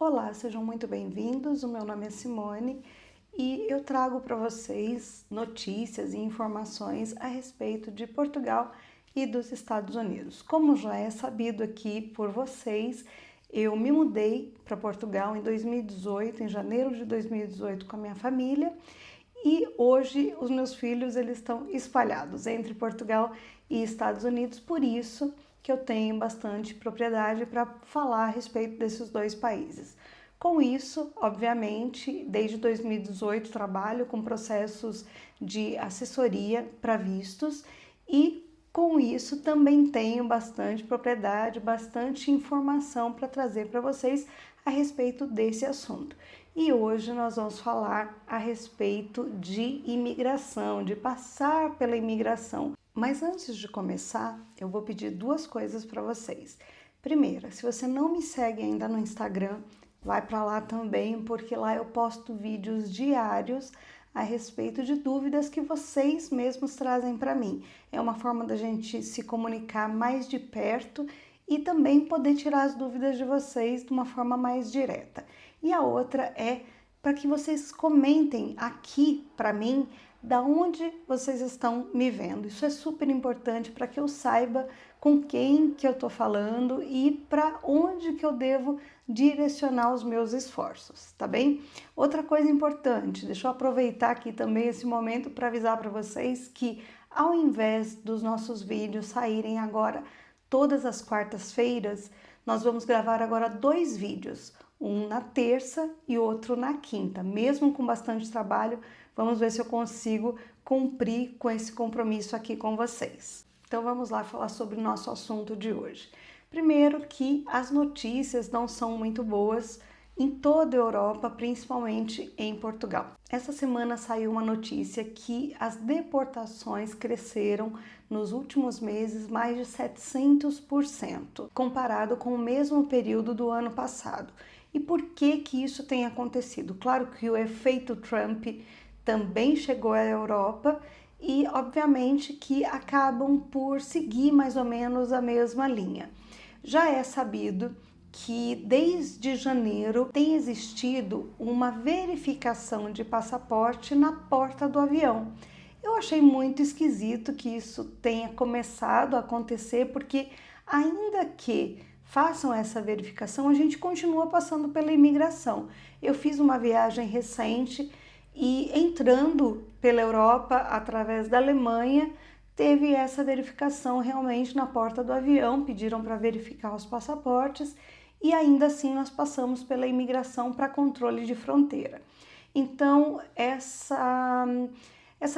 Olá, sejam muito bem-vindos. O meu nome é Simone e eu trago para vocês notícias e informações a respeito de Portugal e dos Estados Unidos. Como já é sabido aqui por vocês, eu me mudei para Portugal em 2018, em janeiro de 2018, com a minha família. E hoje os meus filhos eles estão espalhados entre Portugal e Estados Unidos, por isso que eu tenho bastante propriedade para falar a respeito desses dois países. Com isso, obviamente, desde 2018 trabalho com processos de assessoria para vistos e com isso também tenho bastante propriedade, bastante informação para trazer para vocês a respeito desse assunto. E hoje nós vamos falar a respeito de imigração, de passar pela imigração. Mas antes de começar, eu vou pedir duas coisas para vocês. Primeira, se você não me segue ainda no Instagram, vai para lá também, porque lá eu posto vídeos diários a respeito de dúvidas que vocês mesmos trazem para mim. É uma forma da gente se comunicar mais de perto e também poder tirar as dúvidas de vocês de uma forma mais direta. E a outra é para que vocês comentem aqui para mim da onde vocês estão me vendo. Isso é super importante para que eu saiba com quem que eu estou falando e para onde que eu devo direcionar os meus esforços, tá bem? Outra coisa importante, deixa eu aproveitar aqui também esse momento para avisar para vocês que ao invés dos nossos vídeos saírem agora todas as quartas-feiras, nós vamos gravar agora 2 vídeos, um na terça e outro na quinta. Mesmo com bastante trabalho, vamos ver se eu consigo cumprir com esse compromisso aqui com vocês. Então vamos lá falar sobre o nosso assunto de hoje. Primeiro que as notícias não são muito boas em toda a Europa, principalmente em Portugal. Essa semana saiu uma notícia que as deportações cresceram nos últimos meses mais de 700%, comparado com o mesmo período do ano passado. E por que que isso tem acontecido? Claro que o efeito Trump também chegou à Europa e, obviamente, que acabam por seguir mais ou menos a mesma linha. Já é sabido que desde janeiro tem existido uma verificação de passaporte na porta do avião. Eu achei muito esquisito que isso tenha começado a acontecer, porque ainda que façam essa verificação, a gente continua passando pela imigração. Eu fiz uma viagem recente e entrando pela Europa através da Alemanha, teve essa verificação realmente na porta do avião, pediram para verificar os passaportes e ainda assim nós passamos pela imigração para controle de fronteira. Então, essa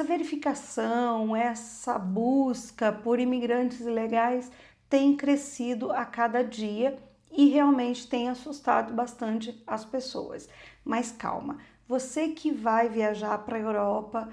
verificação, essa busca por imigrantes ilegais tem crescido a cada dia e realmente tem assustado bastante as pessoas. Mas calma, você que vai viajar para a Europa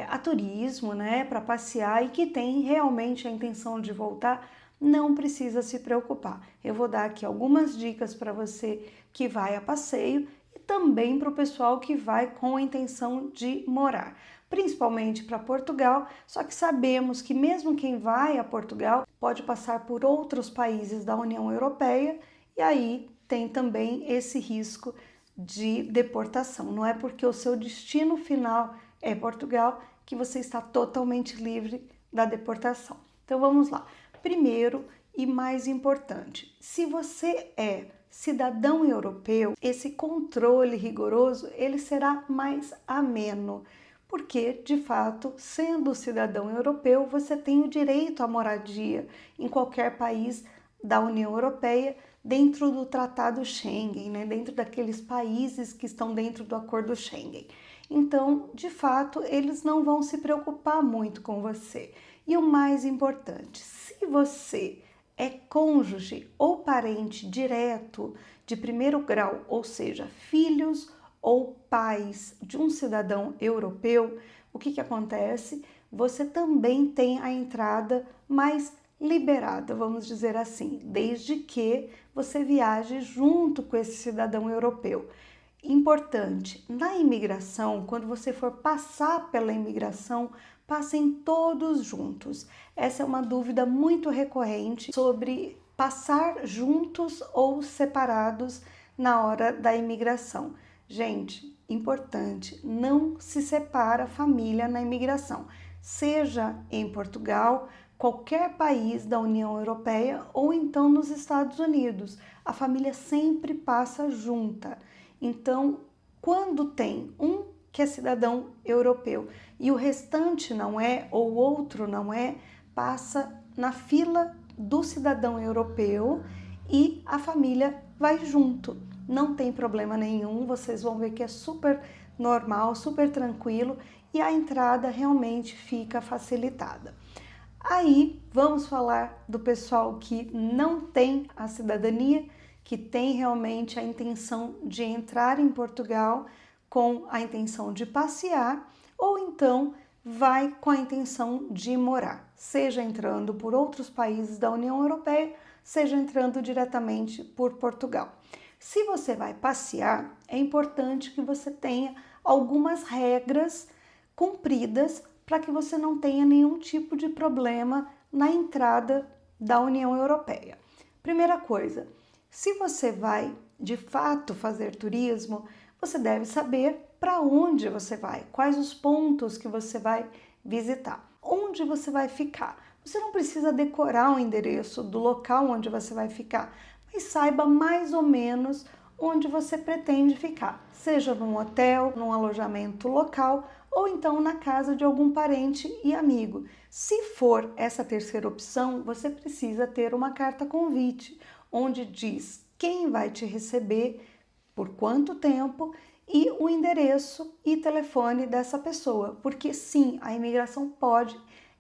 a turismo, né, para passear e que tem realmente a intenção de voltar, não precisa se preocupar. Eu vou dar aqui algumas dicas para você que vai a passeio e também para o pessoal que vai com a intenção de morar, principalmente para Portugal, só que sabemos que mesmo quem vai a Portugal pode passar por outros países da União Europeia e aí tem também esse risco de deportação. Não é porque o seu destino final é Portugal que você está totalmente livre da deportação. Então vamos lá. Primeiro e mais importante, se você é cidadão europeu, esse controle rigoroso ele será mais ameno, porque de fato, sendo cidadão europeu, você tem o direito à moradia em qualquer país da União Europeia, dentro do Tratado Schengen, né? Dentro daqueles países que estão dentro do Acordo Schengen. Então, de fato, eles não vão se preocupar muito com você. E o mais importante, se você é cônjuge ou parente direto de primeiro grau, ou seja, filhos ou pais de um cidadão europeu, o que acontece? Você também tem a entrada mais liberada, vamos dizer assim, desde que você viaje junto com esse cidadão europeu. Importante, na imigração, quando você for passar pela imigração, passem todos juntos. Essa é uma dúvida muito recorrente sobre passar juntos ou separados na hora da imigração. Gente, importante, não se separa a família na imigração, seja em Portugal, qualquer país da União Europeia ou então nos Estados Unidos. A família sempre passa junta. Então, quando tem um que é cidadão europeu e o restante não é, ou outro não é, passa na fila do cidadão europeu e a família vai junto. Não tem problema nenhum, vocês vão ver que é super normal, super tranquilo e a entrada realmente fica facilitada. Aí vamos falar do pessoal que não tem a cidadania, que tem realmente a intenção de entrar em Portugal com a intenção de passear ou então vai com a intenção de morar, seja entrando por outros países da União Europeia, seja entrando diretamente por Portugal. Se você vai passear, é importante que você tenha algumas regras cumpridas para que você não tenha nenhum tipo de problema na entrada da União Europeia. Primeira coisa, se você vai de fato fazer turismo, você deve saber para onde você vai, quais os pontos que você vai visitar, onde você vai ficar. Você não precisa decorar o endereço do local onde você vai ficar, mas saiba mais ou menos onde você pretende ficar, seja num hotel, num alojamento local ou então na casa de algum parente e amigo. Se for essa terceira opção, você precisa ter uma carta convite, onde diz quem vai te receber, por quanto tempo e o endereço e telefone dessa pessoa, porque sim, a imigração pode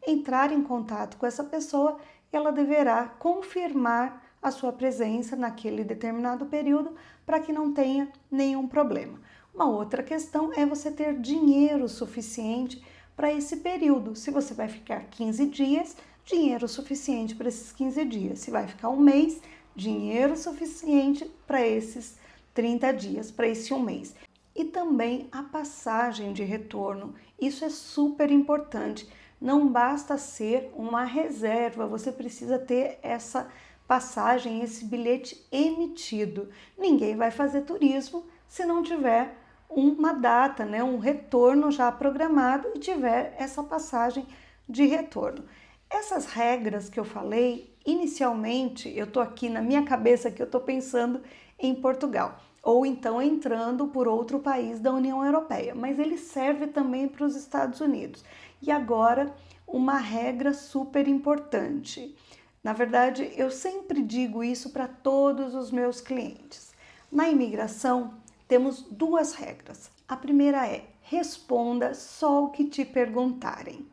entrar em contato com essa pessoa e ela deverá confirmar a sua presença naquele determinado período para que não tenha nenhum problema. Uma outra questão é você ter dinheiro suficiente para esse período. Se você vai ficar 15 dias, dinheiro suficiente para esses 15 dias. Se vai ficar um mês, dinheiro suficiente para esses 30 dias, para esse um mês. E também a passagem de retorno. Isso é super importante. Não basta ser uma reserva, você precisa ter essa passagem, esse bilhete emitido. Ninguém vai fazer turismo se não tiver uma data, né, um retorno já programado e tiver essa passagem de retorno. Essas regras que eu falei, inicialmente, eu estou aqui na minha cabeça que eu estou pensando em Portugal, ou então entrando por outro país da União Europeia, mas ele serve também para os Estados Unidos. E agora, uma regra super importante. Na verdade, eu sempre digo isso para todos os meus clientes. Na imigração, temos duas regras. A primeira é: responda só o que te perguntarem.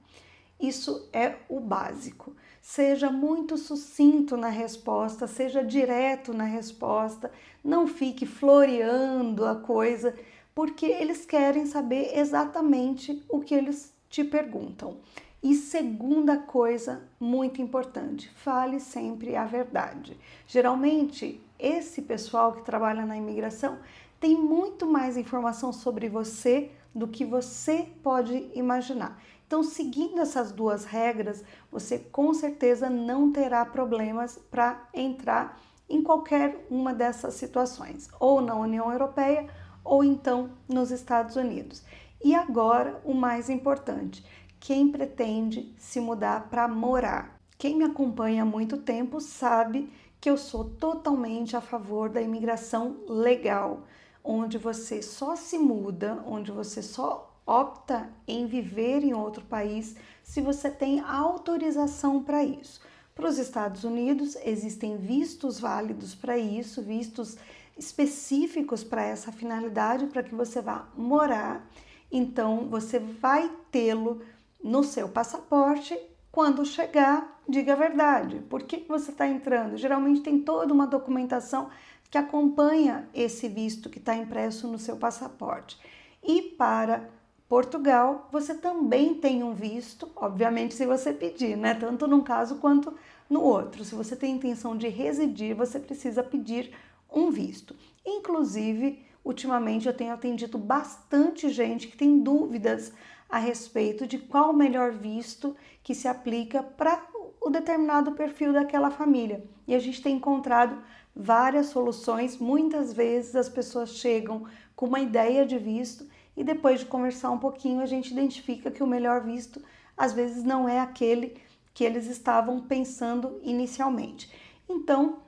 Isso é o básico. Seja muito sucinto na resposta, seja direto na resposta, não fique floreando a coisa, porque eles querem saber exatamente o que eles te perguntam. E segunda coisa muito importante, fale sempre a verdade. Geralmente, esse pessoal que trabalha na imigração tem muito mais informação sobre você do que você pode imaginar. Então, seguindo essas duas regras, você com certeza não terá problemas para entrar em qualquer uma dessas situações, ou na União Europeia, ou então nos Estados Unidos. E agora, o mais importante, quem pretende se mudar para morar. Quem me acompanha há muito tempo sabe que eu sou totalmente a favor da imigração legal, onde você só se muda, onde você só opta em viver em outro país se você tem autorização para isso. Para os Estados Unidos existem vistos válidos para isso, vistos específicos para essa finalidade, para que você vá morar. Então você vai tê-lo no seu passaporte. Quando chegar, diga a verdade. Por que você está entrando? Geralmente tem toda uma documentação que acompanha esse visto que está impresso no seu passaporte. E para Portugal, você também tem um visto, obviamente se você pedir, né? Tanto num caso quanto no outro. Se você tem intenção de residir, você precisa pedir um visto. Inclusive, ultimamente eu tenho atendido bastante gente que tem dúvidas a respeito de qual o melhor visto que se aplica para o determinado perfil daquela família. E a gente tem encontrado várias soluções. Muitas vezes as pessoas chegam com uma ideia de visto e depois de conversar um pouquinho a gente identifica que o melhor visto às vezes não é aquele que eles estavam pensando inicialmente. Então,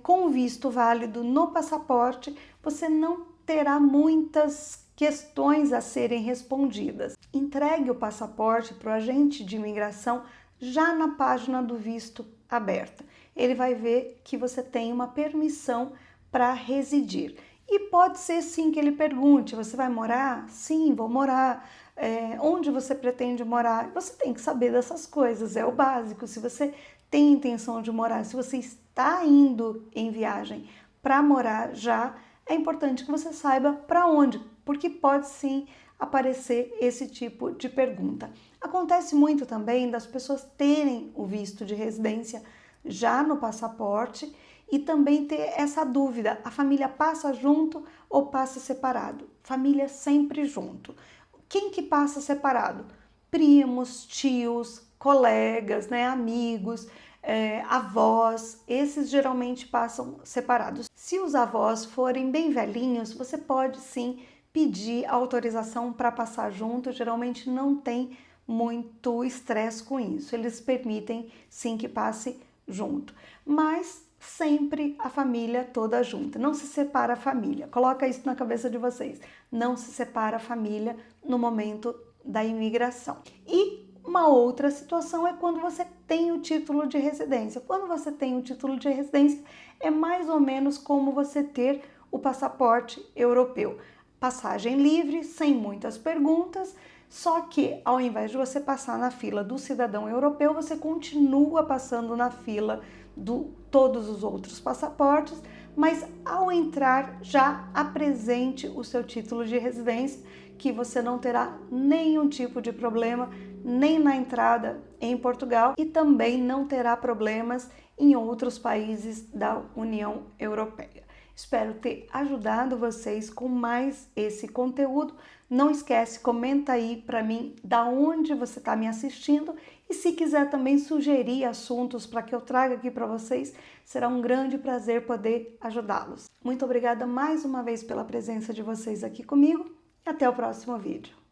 com o visto válido no passaporte, você não terá muitas questões a serem respondidas. Entregue o passaporte para o agente de imigração já na página do visto aberta. Ele vai ver que você tem uma permissão para residir. E pode ser sim que ele pergunte: você vai morar? Sim, vou morar. Onde você pretende morar? Você tem que saber dessas coisas, é o básico. Se você tem intenção de morar, se você está indo em viagem para morar já, é importante que você saiba para onde, porque pode sim aparecer esse tipo de pergunta. Acontece muito também das pessoas terem o visto de residência já no passaporte e também ter essa dúvida: a família passa junto ou passa separado? Família sempre junto. Quem que passa separado? Primos, tios, colegas, né, amigos, avós, esses geralmente passam separados. Se os avós forem bem velhinhos, você pode sim pedir autorização para passar junto, geralmente não tem muito estresse com isso, eles permitem sim que passe junto, mas sempre a família toda junta, não se separa a família, coloca isso na cabeça de vocês, não se separa a família no momento da imigração. E uma outra situação é quando você tem o título de residência. Quando você tem o título de residência, é mais ou menos como você ter o passaporte europeu. Passagem livre, sem muitas perguntas, só que ao invés de você passar na fila do cidadão europeu, você continua passando na fila de todos os outros passaportes, mas ao entrar já apresente o seu título de residência, que você não terá nenhum tipo de problema nem na entrada em Portugal e também não terá problemas em outros países da União Europeia. Espero ter ajudado vocês com mais esse conteúdo. Não esquece, comenta aí para mim da onde você está me assistindo e se quiser também sugerir assuntos para que eu traga aqui para vocês, será um grande prazer poder ajudá-los. Muito obrigada mais uma vez pela presença de vocês aqui comigo e até o próximo vídeo.